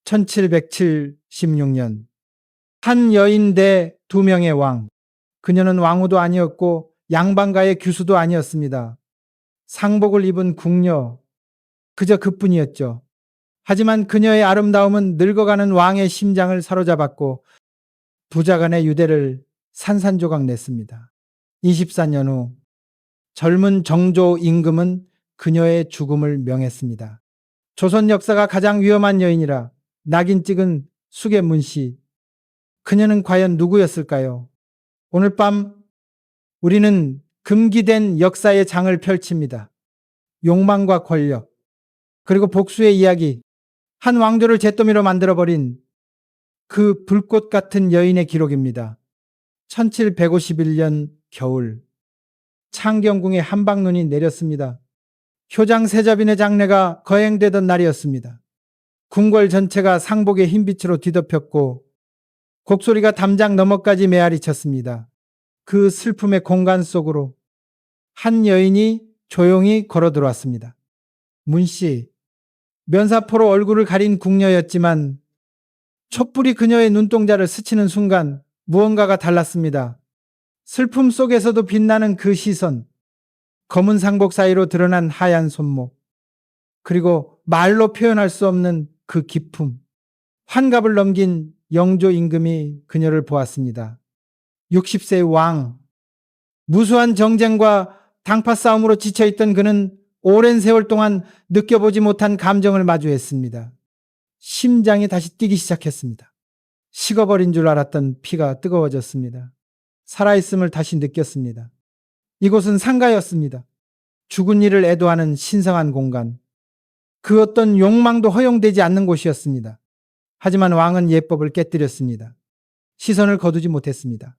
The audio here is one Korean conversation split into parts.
1776년 한 여인 대 두 명의 왕. 그녀는 왕후도 아니었고 양반가의 규수도 아니었습니다. 상복을 입은 궁녀, 그저 그뿐이었죠. 하지만 그녀의 아름다움은 늙어가는 왕의 심장을 사로잡았고 부자간의 유대를 산산조각 냈습니다. 24년 후 젊은 정조 임금은 그녀의 죽음을 명했습니다. 조선 역사가 가장 위험한 여인이라 낙인 찍은 수계문 씨. 그녀는 과연 누구였을까요? 오늘 밤 우리는 금기된 역사의 장을 펼칩니다. 욕망과 권력, 그리고 복수의 이야기, 한 왕조를 잿더미로 만들어버린 그 불꽃 같은 여인의 기록입니다. 1751년 겨울, 창경궁에 한방눈이 내렸습니다. 효장 세자빈의 장례가 거행되던 날이었습니다. 궁궐 전체가 상복의 흰빛으로 뒤덮였고 곡소리가 담장 너머까지 메아리 쳤습니다. 그 슬픔의 공간 속으로 한 여인이 조용히 걸어 들어왔습니다. 문씨, 면사포로 얼굴을 가린 궁녀였지만 촛불이 그녀의 눈동자를 스치는 순간 무언가가 달랐습니다. 슬픔 속에서도 빛나는 그 시선, 검은 상복 사이로 드러난 하얀 손목, 그리고 말로 표현할 수 없는 그 기품. 환갑을 넘긴 영조 임금이 그녀를 보았습니다. 60세의 왕, 무수한 정쟁과 당파 싸움으로 지쳐있던 그는 오랜 세월 동안 느껴보지 못한 감정을 마주했습니다. 심장이 다시 뛰기 시작했습니다. 식어버린 줄 알았던 피가 뜨거워졌습니다. 살아있음을 다시 느꼈습니다. 이곳은 상가였습니다. 죽은 이를 애도하는 신성한 공간. 그 어떤 욕망도 허용되지 않는 곳이었습니다. 하지만 왕은 예법을 깨뜨렸습니다. 시선을 거두지 못했습니다.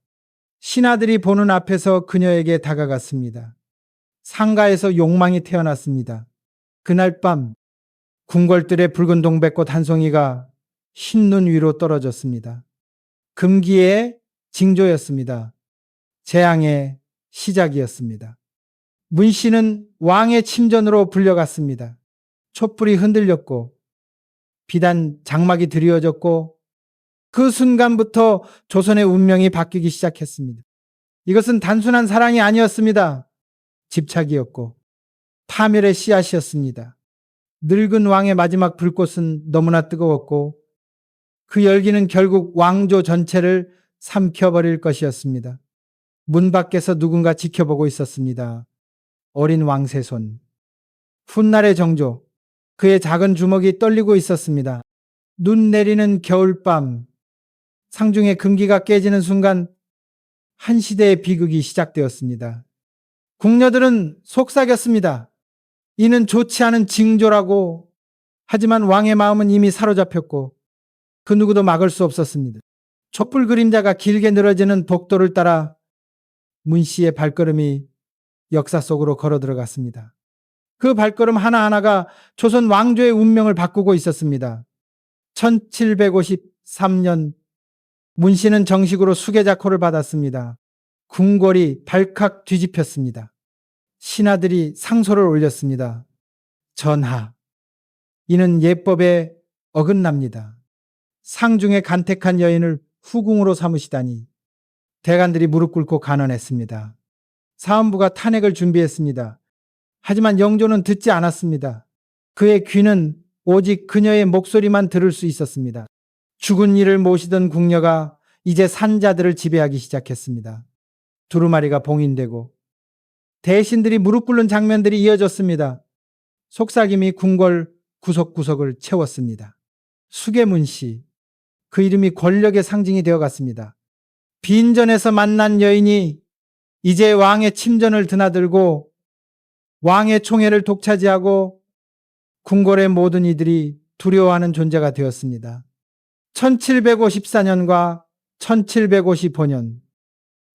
신하들이 보는 앞에서 그녀에게 다가갔습니다. 상가에서 욕망이 태어났습니다. 그날 밤 궁궐들의 붉은 동백꽃 한 송이가 흰눈 위로 떨어졌습니다. 금기의 징조였습니다. 재앙의 시작이었습니다. 문씨는 왕의 침전으로 불려갔습니다. 촛불이 흔들렸고 비단 장막이 드리워졌고 그 순간부터 조선의 운명이 바뀌기 시작했습니다. 이것은 단순한 사랑이 아니었습니다. 집착이었고 파멸의 씨앗이었습니다. 늙은 왕의 마지막 불꽃은 너무나 뜨거웠고 그 열기는 결국 왕조 전체를 삼켜버릴 것이었습니다. 문 밖에서 누군가 지켜보고 있었습니다. 어린 왕세손. 훗날의 정조. 그의 작은 주먹이 떨리고 있었습니다. 눈 내리는 겨울밤. 상중의 금기가 깨지는 순간 한 시대의 비극이 시작되었습니다. 궁녀들은 속삭였습니다. 이는 좋지 않은 징조라고. 하지만 왕의 마음은 이미 사로잡혔고 그 누구도 막을 수 없었습니다. 촛불 그림자가 길게 늘어지는 복도를 따라 문씨의 발걸음이 역사 속으로 걸어 들어갔습니다. 그 발걸음 하나하나가 조선 왕조의 운명을 바꾸고 있었습니다. 1753년 문씨는 정식으로 수계자코를 받았습니다. 궁궐이 발칵 뒤집혔습니다. 신하들이 상소를 올렸습니다. 전하, 이는 예법에 어긋납니다. 상중에 간택한 여인을 후궁으로 삼으시다니. 대관들이 무릎 꿇고 간언했습니다. 사헌부가 탄핵을 준비했습니다. 하지만 영조는 듣지 않았습니다. 그의 귀는 오직 그녀의 목소리만 들을 수 있었습니다. 죽은 이를 모시던 궁녀가 이제 산자들을 지배하기 시작했습니다. 두루마리가 봉인되고 대신들이 무릎 꿇는 장면들이 이어졌습니다. 속삭임이 궁궐 구석구석을 채웠습니다. 수계문씨, 그 이름이 권력의 상징이 되어갔습니다. 빈전에서 만난 여인이 이제 왕의 침전을 드나들고 왕의 총애를 독차지하고 궁궐의 모든 이들이 두려워하는 존재가 되었습니다. 1754년과 1755년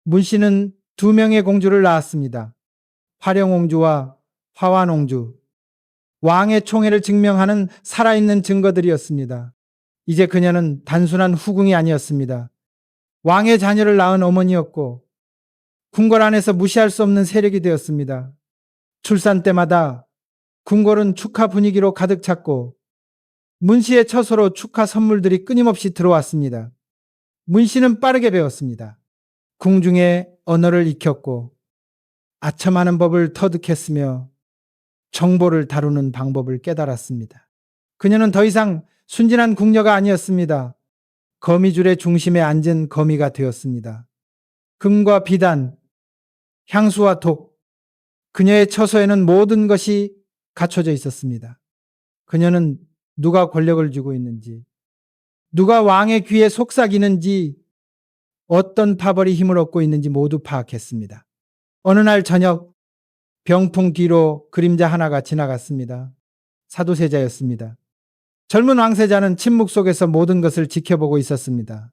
문씨는 두 명의 공주를 낳았습니다. 화령옹주와 화완옹주. 왕의 총애를 증명하는 살아있는 증거들이었습니다. 이제 그녀는 단순한 후궁이 아니었습니다. 왕의 자녀를 낳은 어머니였고 궁궐 안에서 무시할 수 없는 세력이 되었습니다. 출산 때마다 궁궐은 축하 분위기로 가득 찼고 문 씨의 처소로 축하 선물들이 끊임없이 들어왔습니다. 문 씨는 빠르게 배웠습니다. 궁중의 언어를 익혔고 아첨하는 법을 터득했으며 정보를 다루는 방법을 깨달았습니다. 그녀는 더 이상 순진한 궁녀가 아니었습니다. 거미줄의 중심에 앉은 거미가 되었습니다. 금과 비단, 향수와 독, 그녀의 처소에는 모든 것이 갖춰져 있었습니다. 그녀는 누가 권력을 쥐고 있는지, 누가 왕의 귀에 속삭이는지, 어떤 파벌이 힘을 얻고 있는지 모두 파악했습니다. 어느 날 저녁 병풍 뒤로 그림자 하나가 지나갔습니다. 사도세자였습니다. 젊은 왕세자는 침묵 속에서 모든 것을 지켜보고 있었습니다.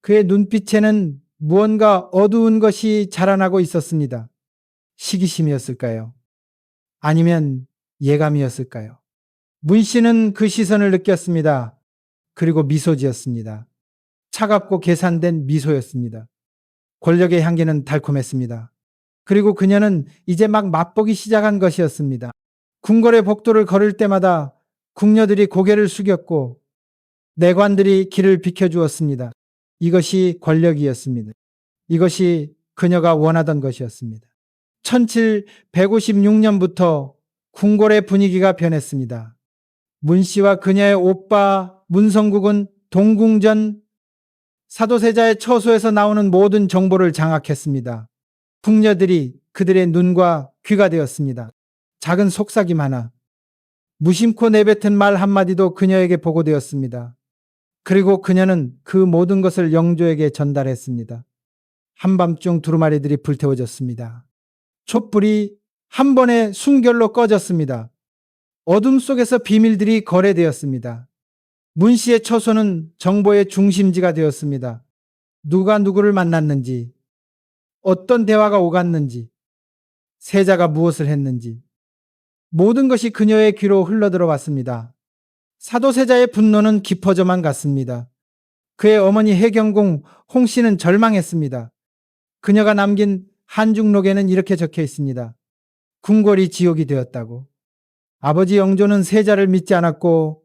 그의 눈빛에는 무언가 어두운 것이 자라나고 있었습니다. 시기심이었을까요? 아니면 예감이었을까요? 문 씨는 그 시선을 느꼈습니다. 그리고 미소 지었습니다. 차갑고 계산된 미소였습니다. 권력의 향기는 달콤했습니다. 그리고 그녀는 이제 막 맛보기 시작한 것이었습니다. 궁궐의 복도를 걸을 때마다 궁녀들이 고개를 숙였고 내관들이 길을 비켜주었습니다. 이것이 권력이었습니다. 이것이 그녀가 원하던 것이었습니다. 1756년부터 궁궐의 분위기가 변했습니다. 문 씨와 그녀의 오빠 문성국은 동궁전 사도세자의 처소에서 나오는 모든 정보를 장악했습니다. 궁녀들이 그들의 눈과 귀가 되었습니다. 작은 속삭임 하나, 무심코 내뱉은 말 한마디도 그녀에게 보고되었습니다. 그리고 그녀는 그 모든 것을 영조에게 전달했습니다. 한밤중 두루마리들이 불태워졌습니다. 촛불이 한 번에 숨결로 꺼졌습니다. 어둠 속에서 비밀들이 거래되었습니다. 문 씨의 처소는 정보의 중심지가 되었습니다. 누가 누구를 만났는지, 어떤 대화가 오갔는지, 세자가 무엇을 했는지, 모든 것이 그녀의 귀로 흘러들어왔습니다. 사도세자의 분노는 깊어져만 갔습니다. 그의 어머니 해경궁 홍 씨는 절망했습니다. 그녀가 남긴 한중록에는 이렇게 적혀 있습니다. 궁궐이 지옥이 되었다고. 아버지 영조는 세자를 믿지 않았고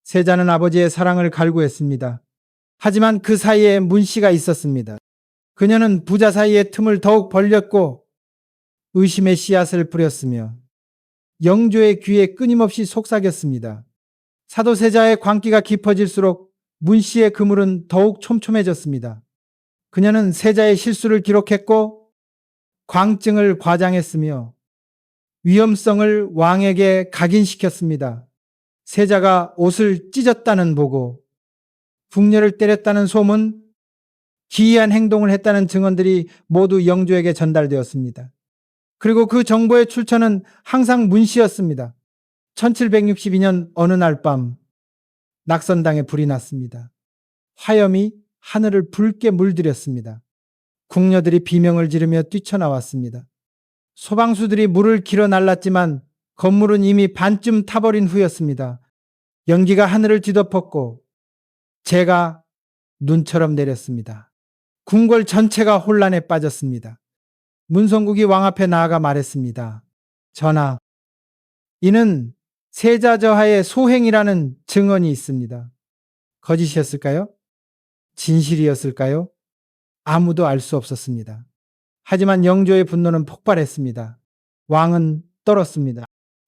세자는 아버지의 사랑을 갈구했습니다. 하지만 그 사이에 문 씨가 있었습니다. 그녀는 부자 사이의 틈을 더욱 벌렸고 의심의 씨앗을 뿌렸으며 영조의 귀에 끊임없이 속삭였습니다. 사도세자의 광기가 깊어질수록 문 씨의 그물은 더욱 촘촘해졌습니다. 그녀는 세자의 실수를 기록했고 광증을 과장했으며 위험성을 왕에게 각인시켰습니다. 세자가 옷을 찢었다는 보고, 궁녀를 때렸다는 소문, 기이한 행동을 했다는 증언들이 모두 영조에게 전달되었습니다. 그리고 그 정보의 출처는 항상 문 씨였습니다. 1762년 어느 날 밤 낙선당에 불이 났습니다. 화염이 하늘을 붉게 물들였습니다. 궁녀들이 비명을 지르며 뛰쳐나왔습니다. 소방수들이 물을 길어 날랐지만 건물은 이미 반쯤 타버린 후였습니다. 연기가 하늘을 뒤덮었고 재가 눈처럼 내렸습니다. 궁궐 전체가 혼란에 빠졌습니다. 문성국이 왕 앞에 나아가 말했습니다. 전하, 이는 세자저하의 소행이라는 증언이 있습니다. 거짓이었을까요? 진실이었을까요? 아무도 알 수 없었습니다. 하지만 영조의 분노는 폭발했습니다. 왕은 떨었습니다.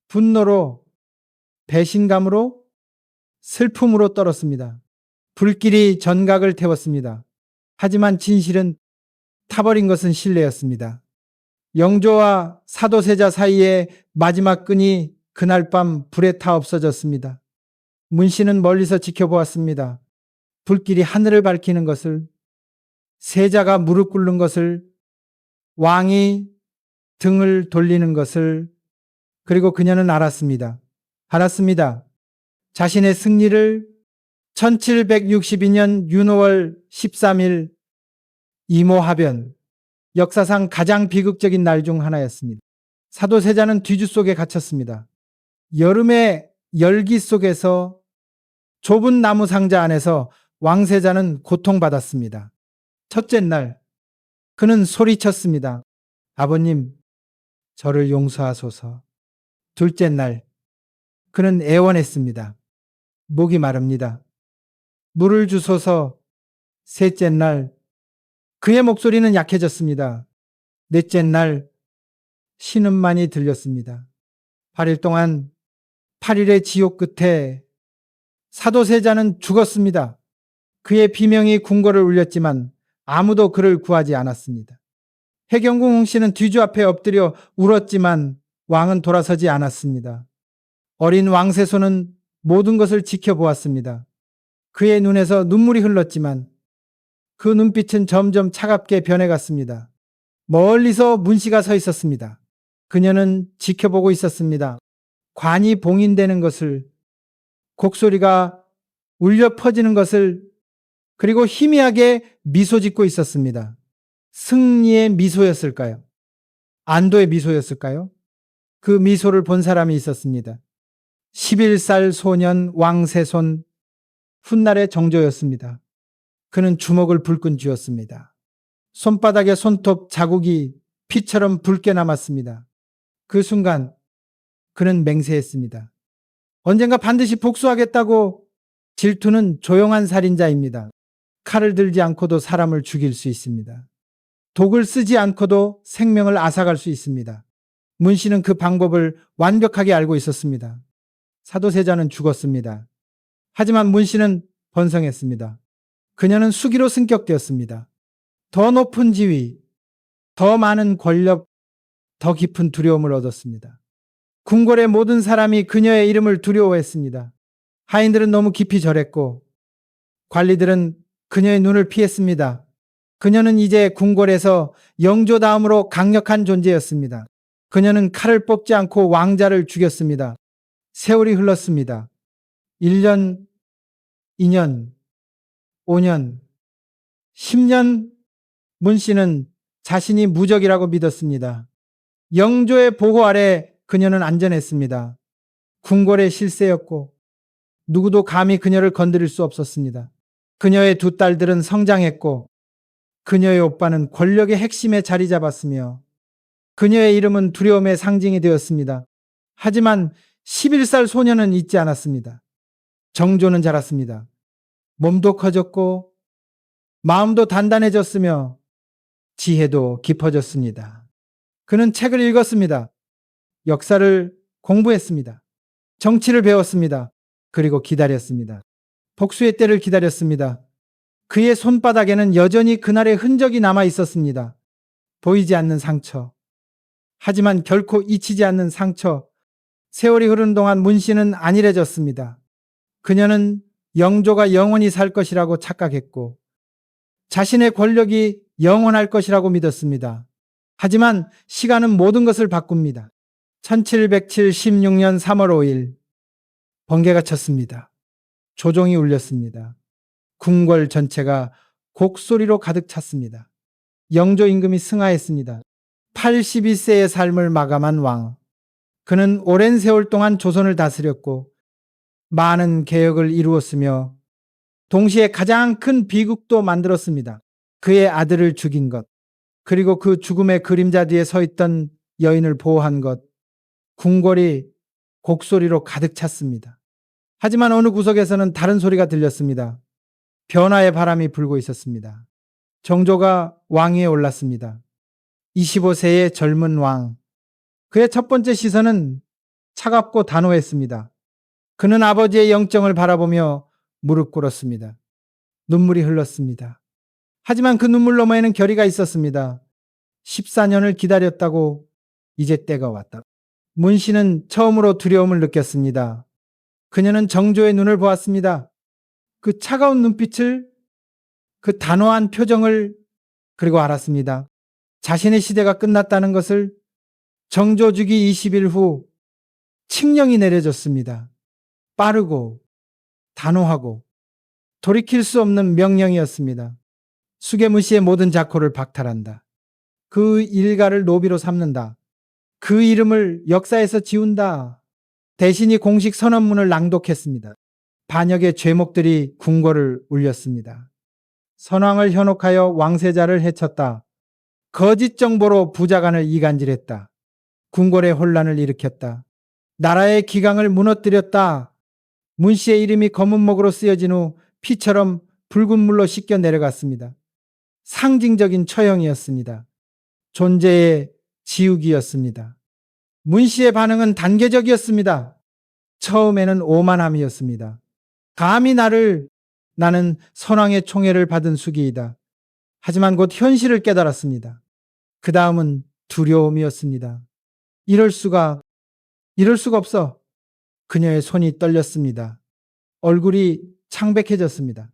분노로, 배신감으로, 슬픔으로 떨었습니다. 불길이 전각을 태웠습니다. 하지만 진실은 타버린 것은 신뢰였습니다. 영조와 사도세자 사이의 마지막 끈이 그날 밤 불에 타 없어졌습니다. 문 씨는 멀리서 지켜보았습니다. 불길이 하늘을 밝히는 것을, 세자가 무릎 꿇는 것을, 왕이 등을 돌리는 것을, 그리고 그녀는 알았습니다. 자신의 승리를 1762년 윤호월 13일 이모하변, 역사상 가장 비극적인 날 중 하나였습니다. 사도세자는 뒤주 속에 갇혔습니다. 여름의 열기 속에서 좁은 나무 상자 안에서 왕세자는 고통받았습니다. 첫째 날, 그는 소리쳤습니다. 아버님, 저를 용서하소서. 둘째 날, 그는 애원했습니다. 목이 마릅니다. 물을 주소서. 셋째 날 그의 목소리는 약해졌습니다. 넷째 날 신음만이 들렸습니다. 8일 동안 8일의 지옥 끝에 사도세자는 죽었습니다. 그의 비명이 궁궐을 울렸지만 아무도 그를 구하지 않았습니다. 해경궁 홍씨는 뒤주 앞에 엎드려 울었지만 왕은 돌아서지 않았습니다. 어린 왕세손은 모든 것을 지켜보았습니다. 그의 눈에서 눈물이 흘렀지만 그 눈빛은 점점 차갑게 변해갔습니다. 멀리서 문씨가 서 있었습니다. 그녀는 지켜보고 있었습니다. 관이 봉인되는 것을, 곡소리가 울려 퍼지는 것을, 그리고 희미하게 미소 짓고 있었습니다. 승리의 미소였을까요? 안도의 미소였을까요? 그 미소를 본 사람이 있었습니다. 11살 소년 왕세손, 훗날의 정조였습니다. 그는 주먹을 불끈 쥐었습니다. 손바닥에 손톱 자국이 피처럼 붉게 남았습니다. 그 순간 그는 맹세했습니다. 언젠가 반드시 복수하겠다고. 질투는 조용한 살인자입니다. 칼을 들지 않고도 사람을 죽일 수 있습니다. 독을 쓰지 않고도 생명을 앗아갈 수 있습니다. 문씨는 그 방법을 완벽하게 알고 있었습니다. 사도세자는 죽었습니다. 하지만 문씨는 번성했습니다. 그녀는 수기로 승격되었습니다. 더 높은 지위, 더 많은 권력, 더 깊은 두려움을 얻었습니다. 궁궐의 모든 사람이 그녀의 이름을 두려워했습니다. 하인들은 너무 깊이 절했고 관리들은 그녀의 눈을 피했습니다. 그녀는 이제 궁궐에서 영조 다음으로 강력한 존재였습니다. 그녀는 칼을 뽑지 않고 왕자를 죽였습니다. 세월이 흘렀습니다. 1년, 2년, 5년, 10년. 문씨는 자신이 무적이라고 믿었습니다. 영조의 보호 아래 그녀는 안전했습니다. 궁궐의 실세였고 누구도 감히 그녀를 건드릴 수 없었습니다. 그녀의 두 딸들은 성장했고 그녀의 오빠는 권력의 핵심에 자리 잡았으며 그녀의 이름은 두려움의 상징이 되었습니다. 하지만 11살 소녀는 잊지 않았습니다. 정조는 자랐습니다. 몸도 커졌고 마음도 단단해졌으며 지혜도 깊어졌습니다. 그는 책을 읽었습니다. 역사를 공부했습니다. 정치를 배웠습니다. 그리고 기다렸습니다. 복수의 때를 기다렸습니다. 그의 손바닥에는 여전히 그날의 흔적이 남아 있었습니다. 보이지 않는 상처. 하지만 결코 잊히지 않는 상처. 세월이 흐르는 동안 문씨는 안일해졌습니다. 그녀는 영조가 영원히 살 것이라고 착각했고 자신의 권력이 영원할 것이라고 믿었습니다. 하지만 시간은 모든 것을 바꿉니다. 1776년 3월 5일 번개가 쳤습니다. 조종이 울렸습니다. 궁궐 전체가 곡소리로 가득 찼습니다. 영조 임금이 승하했습니다. 82세의 삶을 마감한 왕. 그는 오랜 세월 동안 조선을 다스렸고 많은 개혁을 이루었으며 동시에 가장 큰 비극도 만들었습니다. 그의 아들을 죽인 것, 그리고 그 죽음의 그림자 뒤에 서 있던 여인을 보호한 것, 궁궐이 곡소리로 가득 찼습니다. 하지만 어느 구석에서는 다른 소리가 들렸습니다. 변화의 바람이 불고 있었습니다. 정조가 왕위에 올랐습니다. 25세의 젊은 왕. 그의 첫 번째 시선은 차갑고 단호했습니다. 그는 아버지의 영정을 바라보며 무릎 꿇었습니다. 눈물이 흘렀습니다. 하지만 그 눈물 너머에는 결의가 있었습니다. 14년을 기다렸다고 이제 때가 왔다. 문씨는 처음으로 두려움을 느꼈습니다. 그녀는 정조의 눈을 보았습니다. 그 차가운 눈빛을, 그 단호한 표정을, 그리고 알았습니다. 자신의 시대가 끝났다는 것을. 정조 주기 20일 후 칙령이 내려졌습니다. 빠르고 단호하고 돌이킬 수 없는 명령이었습니다. 수계문씨의 모든 자코를 박탈한다. 그 일가를 노비로 삼는다. 그 이름을 역사에서 지운다. 대신이 공식 선언문을 낭독했습니다. 반역의 죄목들이 궁궐을 울렸습니다. 선왕을 현혹하여 왕세자를 해쳤다. 거짓 정보로 부자간을 이간질했다. 궁궐의 혼란을 일으켰다. 나라의 기강을 무너뜨렸다. 문 씨의 이름이 검은 목으로 쓰여진 후 피처럼 붉은 물로 씻겨 내려갔습니다. 상징적인 처형이었습니다. 존재의 지우기였습니다. 문 씨의 반응은 단계적이었습니다. 처음에는 오만함이었습니다. 감히 나는 선왕의 총애를 받은 수기이다. 하지만 곧 현실을 깨달았습니다. 그 다음은 두려움이었습니다. 이럴 수가 없어. 그녀의 손이 떨렸습니다. 얼굴이 창백해졌습니다.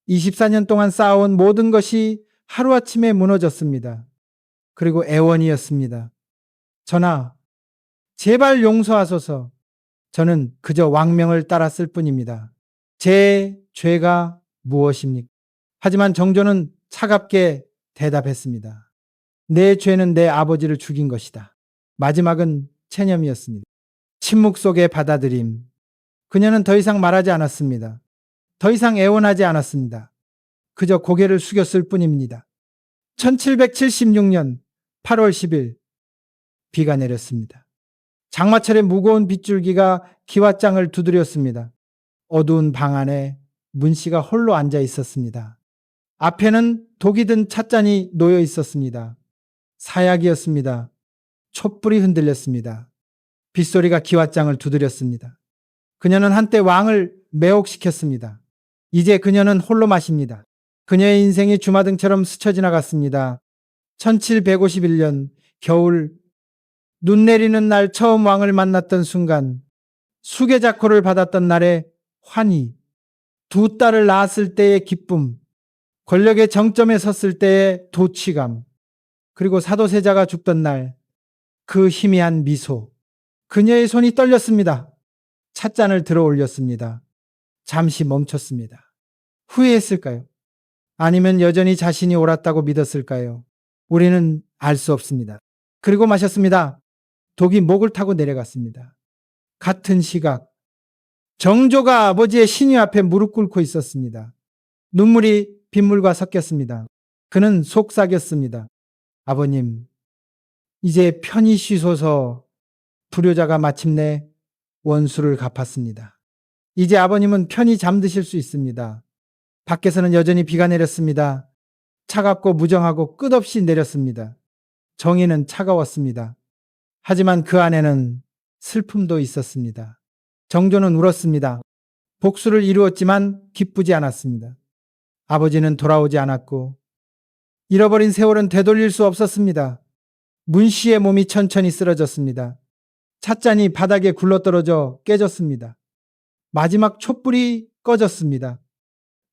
24년 동안 쌓아온 모든 것이 하루아침에 무너졌습니다. 그리고 애원이었습니다. 전하, 제발 용서하소서. 저는 그저 왕명을 따랐을 뿐입니다. 제 죄가 무엇입니까? 하지만 정조는 차갑게 대답했습니다. 내 죄는 내 아버지를 죽인 것이다. 마지막은 체념이었습니다. 침묵 속의 받아들임. 그녀는 더 이상 말하지 않았습니다. 더 이상 애원하지 않았습니다. 그저 고개를 숙였을 뿐입니다. 1776년 8월 10일 비가 내렸습니다. 장마철의 무거운 빗줄기가 기왓장을 두드렸습니다. 어두운 방 안에 문 씨가 홀로 앉아 있었습니다. 앞에는 독이 든 찻잔이 놓여 있었습니다. 사약이었습니다. 촛불이 흔들렸습니다. 빗소리가 기왓장을 두드렸습니다. 그녀는 한때 왕을 매혹시켰습니다. 이제 그녀는 홀로 마십니다. 그녀의 인생이 주마등처럼 스쳐 지나갔습니다. 1751년 겨울 눈 내리는 날 처음 왕을 만났던 순간, 수계자코를 받았던 날의 환희, 두 딸을 낳았을 때의 기쁨, 권력의 정점에 섰을 때의 도취감, 그리고 사도세자가 죽던 날 그 희미한 미소. 그녀의 손이 떨렸습니다. 찻잔을 들어 올렸습니다. 잠시 멈췄습니다. 후회했을까요? 아니면 여전히 자신이 옳았다고 믿었을까요? 우리는 알 수 없습니다. 그리고 마셨습니다. 독이 목을 타고 내려갔습니다. 같은 시각, 정조가 아버지의 신유 앞에 무릎 꿇고 있었습니다. 눈물이 빗물과 섞였습니다. 그는 속삭였습니다. 아버님, 이제 편히 쉬소서. 불효자가 마침내 원수를 갚았습니다. 이제 아버님은 편히 잠드실 수 있습니다. 밖에서는 여전히 비가 내렸습니다. 차갑고 무정하고 끝없이 내렸습니다. 정의는 차가웠습니다. 하지만 그 안에는 슬픔도 있었습니다. 정조는 울었습니다. 복수를 이루었지만 기쁘지 않았습니다. 아버지는 돌아오지 않았고 잃어버린 세월은 되돌릴 수 없었습니다. 문 씨의 몸이 천천히 쓰러졌습니다. 찻잔이 바닥에 굴러떨어져 깨졌습니다. 마지막 촛불이 꺼졌습니다.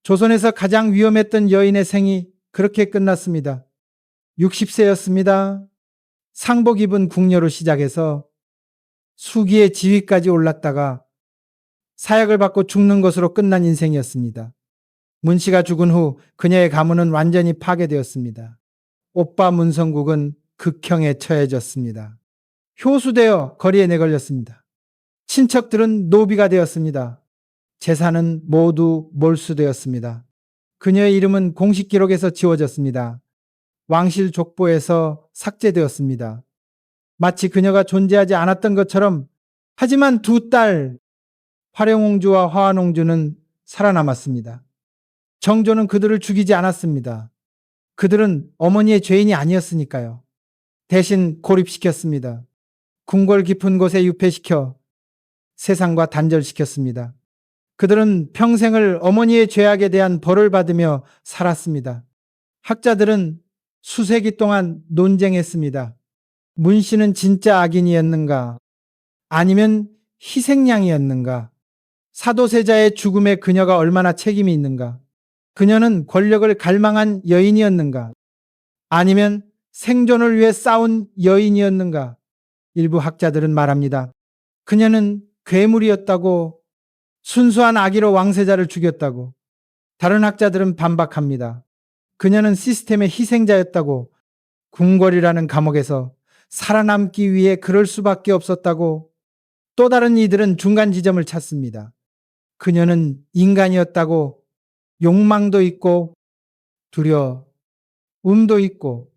조선에서 가장 위험했던 여인의 생이 그렇게 끝났습니다. 60세였습니다. 상복 입은 궁녀로 시작해서 수기의 지위까지 올랐다가 사약을 받고 죽는 것으로 끝난 인생이었습니다. 문 씨가 죽은 후 그녀의 가문은 완전히 파괴되었습니다. 오빠 문성국은 극형에 처해졌습니다. 효수되어 거리에 내걸렸습니다. 친척들은 노비가 되었습니다. 재산은 모두 몰수되었습니다. 그녀의 이름은 공식 기록에서 지워졌습니다. 왕실 족보에서 삭제되었습니다. 마치 그녀가 존재하지 않았던 것처럼. 하지만 두 딸 화령옹주와 화환옹주는 살아남았습니다. 정조는 그들을 죽이지 않았습니다. 그들은 어머니의 죄인이 아니었으니까요. 대신 고립시켰습니다. 궁궐 깊은 곳에 유폐시켜 세상과 단절시켰습니다. 그들은 평생을 어머니의 죄악에 대한 벌을 받으며 살았습니다. 학자들은 수세기 동안 논쟁했습니다. 문 씨는 진짜 악인이었는가? 아니면 희생양이었는가? 사도세자의 죽음에 그녀가 얼마나 책임이 있는가? 그녀는 권력을 갈망한 여인이었는가? 아니면 생존을 위해 싸운 여인이었는가? 일부 학자들은 말합니다. 그녀는 괴물이었다고, 순수한 악의로 왕세자를 죽였다고. 다른 학자들은 반박합니다. 그녀는 시스템의 희생자였다고, 궁궐이라는 감옥에서 살아남기 위해 그럴 수밖에 없었다고. 또 다른 이들은 중간 지점을 찾습니다. 그녀는 인간이었다고, 욕망도 있고 두려움도 있고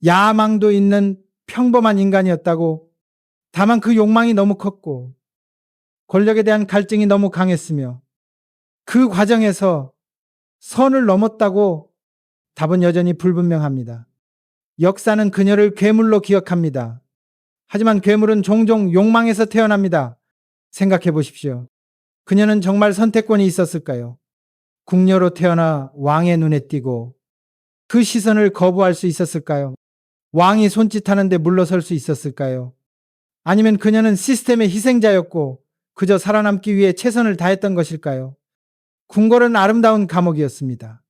야망도 있는 평범한 인간이었다고. 다만 그 욕망이 너무 컸고 권력에 대한 갈증이 너무 강했으며 그 과정에서 선을 넘었다고 답은 여전히 불분명합니다. 역사는 그녀를 괴물로 기억합니다. 하지만 괴물은 종종 욕망에서 태어납니다. 생각해 보십시오. 그녀는 정말 선택권이 있었을까요? 궁녀로 태어나 왕의 눈에 띄고 그 시선을 거부할 수 있었을까요? 왕이 손짓하는데 물러설 수 있었을까요? 아니면 그녀는 시스템의 희생자였고 그저 살아남기 위해 최선을 다했던 것일까요? 궁궐은 아름다운 감옥이었습니다.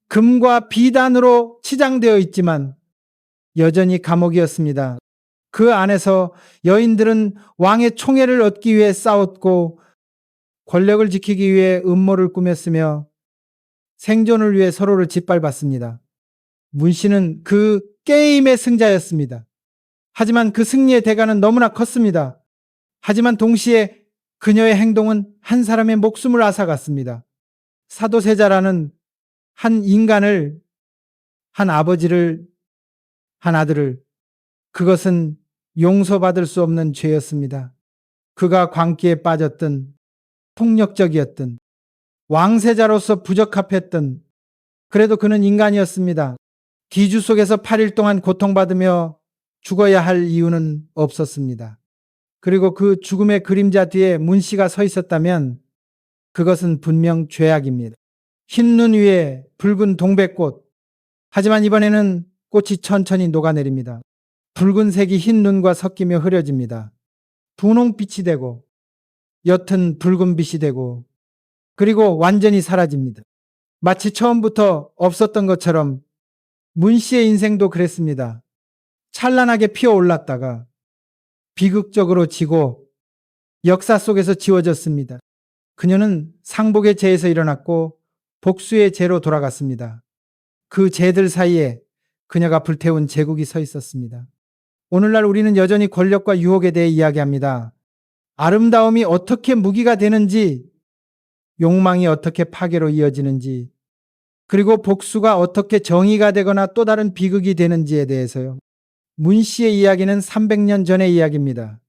금과 비단으로 치장되어 있지만 여전히 감옥이었습니다. 그 안에서 여인들은 왕의 총애를 얻기 위해 싸웠고 권력을 지키기 위해 음모를 꾸몄으며 생존을 위해 서로를 짓밟았습니다. 문 씨는 그 게임의 승자였습니다. 하지만 그 승리의 대가는 너무나 컸습니다. 하지만 동시에 그녀의 행동은 한 사람의 목숨을 앗아갔습니다. 사도세자라는 한 인간을, 한 아버지를, 한 아들을, 그것은 용서받을 수 없는 죄였습니다. 그가 광기에 빠졌든, 폭력적이었든, 왕세자로서 부적합했든, 그래도 그는 인간이었습니다. 기주 속에서 8일 동안 고통받으며 죽어야 할 이유는 없었습니다. 그리고 그 죽음의 그림자 뒤에 문 씨가 서 있었다면 그것은 분명 죄악입니다. 흰 눈 위에 붉은 동백꽃. 하지만 이번에는 꽃이 천천히 녹아내립니다. 붉은색이 흰 눈과 섞이며 흐려집니다. 분홍빛이 되고 옅은 붉은빛이 되고 그리고 완전히 사라집니다. 마치 처음부터 없었던 것처럼 문 씨의 인생도 그랬습니다. 찬란하게 피어올랐다가 비극적으로 지고 역사 속에서 지워졌습니다. 그녀는 상복의 죄에서 일어났고 복수의 죄로 돌아갔습니다. 그 죄들 사이에 그녀가 불태운 제국이 서 있었습니다. 오늘날 우리는 여전히 권력과 유혹에 대해 이야기합니다. 아름다움이 어떻게 무기가 되는지, 욕망이 어떻게 파괴로 이어지는지, 그리고 복수가 어떻게 정의가 되거나 또 다른 비극이 되는지에 대해서요. 문 씨의 이야기는 300년 전의 이야기입니다.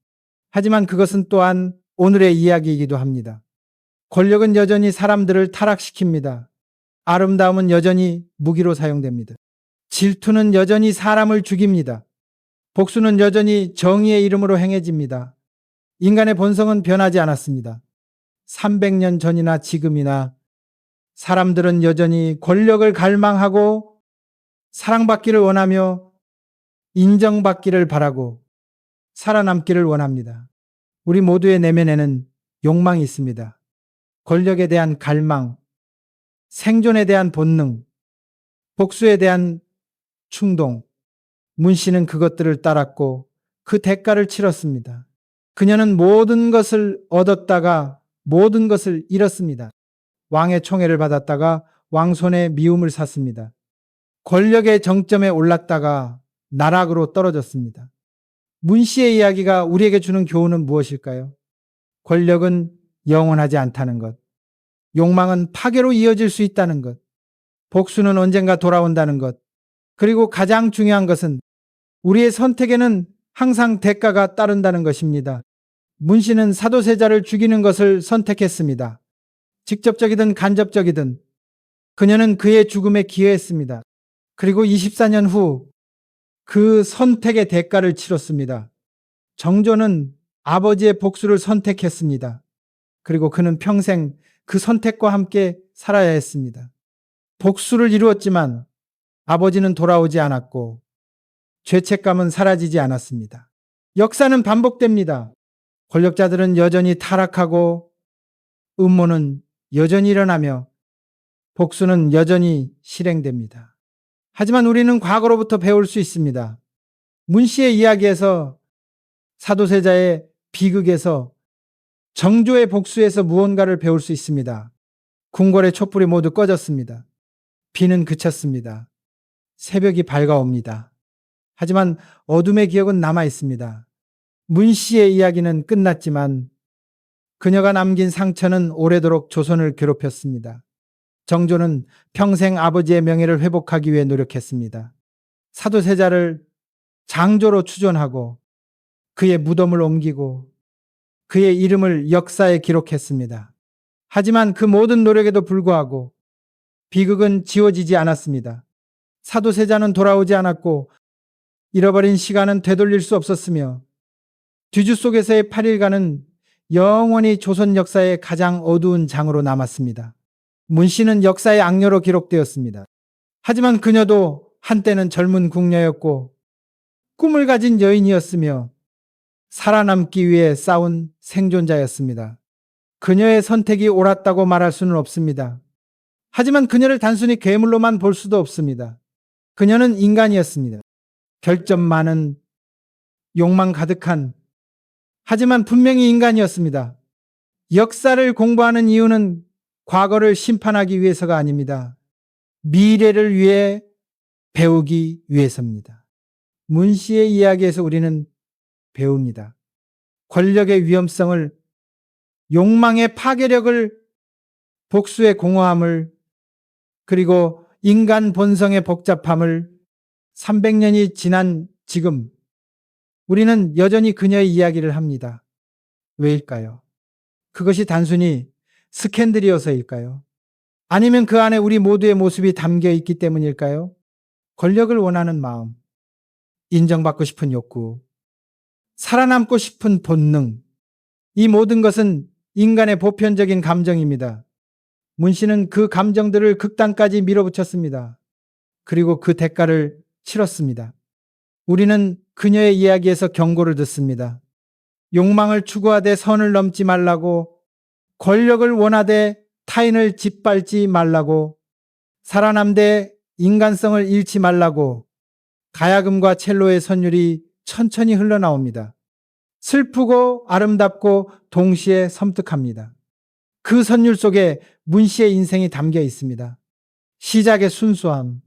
하지만 그것은 또한 오늘의 이야기이기도 합니다. 권력은 여전히 사람들을 타락시킵니다. 아름다움은 여전히 무기로 사용됩니다. 질투는 여전히 사람을 죽입니다. 복수는 여전히 정의의 이름으로 행해집니다. 인간의 본성은 변하지 않았습니다. 300년 전이나 지금이나 사람들은 여전히 권력을 갈망하고 사랑받기를 원하며 인정받기를 바라고 살아남기를 원합니다. 우리 모두의 내면에는 욕망이 있습니다. 권력에 대한 갈망, 생존에 대한 본능, 복수에 대한 충동. 문 씨는 그것들을 따랐고 그 대가를 치렀습니다. 그녀는 모든 것을 얻었다가 모든 것을 잃었습니다. 왕의 총애를 받았다가 왕손의 미움을 샀습니다. 권력의 정점에 올랐다가 나락으로 떨어졌습니다. 문 씨의 이야기가 우리에게 주는 교훈은 무엇일까요? 권력은 영원하지 않다는 것. 욕망은 파괴로 이어질 수 있다는 것. 복수는 언젠가 돌아온다는 것. 그리고 가장 중요한 것은 우리의 선택에는 항상 대가가 따른다는 것입니다. 문 씨는 사도세자를 죽이는 것을 선택했습니다. 직접적이든 간접적이든 그녀는 그의 죽음에 기여했습니다. 그리고 24년 후 그 선택의 대가를 치렀습니다. 정조는 아버지의 복수를 선택했습니다. 그리고 그는 평생 그 선택과 함께 살아야 했습니다. 복수를 이루었지만 아버지는 돌아오지 않았고 죄책감은 사라지지 않았습니다. 역사는 반복됩니다. 권력자들은 여전히 타락하고 음모는 여전히 일어나며 복수는 여전히 실행됩니다. 하지만 우리는 과거로부터 배울 수 있습니다. 문 씨의 이야기에서 사도세자의 비극에서 정조의 복수에서 무언가를 배울 수 있습니다. 궁궐의 촛불이 모두 꺼졌습니다. 비는 그쳤습니다. 새벽이 밝아옵니다. 하지만 어둠의 기억은 남아 있습니다. 문 씨의 이야기는 끝났지만 그녀가 남긴 상처는 오래도록 조선을 괴롭혔습니다. 정조는 평생 아버지의 명예를 회복하기 위해 노력했습니다. 사도세자를 장조로 추존하고 그의 무덤을 옮기고 그의 이름을 역사에 기록했습니다. 하지만 그 모든 노력에도 불구하고 비극은 지워지지 않았습니다. 사도세자는 돌아오지 않았고 잃어버린 시간은 되돌릴 수 없었으며 뒤주 속에서의 8일간은 영원히 조선 역사의 가장 어두운 장으로 남았습니다. 문 씨는 역사의 악녀로 기록되었습니다. 하지만 그녀도 한때는 젊은 궁녀였고 꿈을 가진 여인이었으며 살아남기 위해 싸운 생존자였습니다. 그녀의 선택이 옳았다고 말할 수는 없습니다. 하지만 그녀를 단순히 괴물로만 볼 수도 없습니다. 그녀는 인간이었습니다. 결점 많은, 욕망 가득한, 하지만 분명히 인간이었습니다. 역사를 공부하는 이유는 과거를 심판하기 위해서가 아닙니다. 미래를 위해 배우기 위해서입니다. 문 씨의 이야기에서 우리는 배웁니다. 권력의 위험성을, 욕망의 파괴력을, 복수의 공허함을, 그리고 인간 본성의 복잡함을 300년이 지난 지금 우리는 여전히 그녀의 이야기를 합니다. 왜일까요? 그것이 단순히 스캔들이어서일까요? 아니면 그 안에 우리 모두의 모습이 담겨 있기 때문일까요? 권력을 원하는 마음, 인정받고 싶은 욕구, 살아남고 싶은 본능, 이 모든 것은 인간의 보편적인 감정입니다. 문 씨는 그 감정들을 극단까지 밀어붙였습니다. 그리고 그 대가를 치렀습니다. 우리는 그녀의 이야기에서 경고를 듣습니다. 욕망을 추구하되 선을 넘지 말라고, 권력을 원하되 타인을 짓밟지 말라고, 살아남되 인간성을 잃지 말라고, 가야금과 첼로의 선율이 천천히 흘러나옵니다. 슬프고 아름답고 동시에 섬뜩합니다. 그 선율 속에 문 씨의 인생이 담겨 있습니다. 시작의 순수함,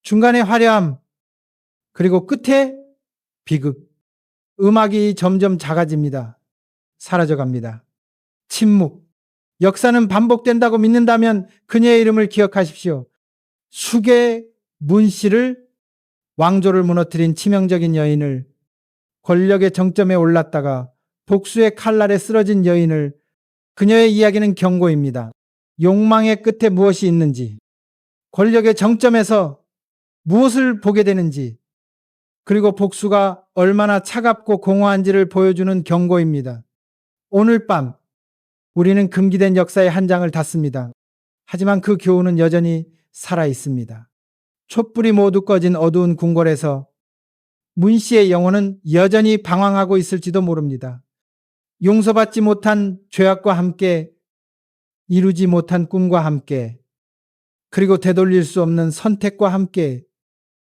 중간의 화려함, 그리고 끝에 비극. 음악이 점점 작아집니다. 사라져갑니다. 침묵. 역사는 반복된다고 믿는다면 그녀의 이름을 기억하십시오. 수계 문 씨를, 왕조를 무너뜨린 치명적인 여인을, 권력의 정점에 올랐다가 복수의 칼날에 쓰러진 여인을, 그녀의 이야기는 경고입니다. 욕망의 끝에 무엇이 있는지, 권력의 정점에서 무엇을 보게 되는지, 그리고 복수가 얼마나 차갑고 공허한지를 보여주는 경고입니다. 오늘 밤 우리는 금기된 역사의 한 장을 닫습니다. 하지만 그 교훈은 여전히 살아 있습니다. 촛불이 모두 꺼진 어두운 궁궐에서 문 씨의 영혼은 여전히 방황하고 있을지도 모릅니다. 용서받지 못한 죄악과 함께, 이루지 못한 꿈과 함께, 그리고 되돌릴 수 없는 선택과 함께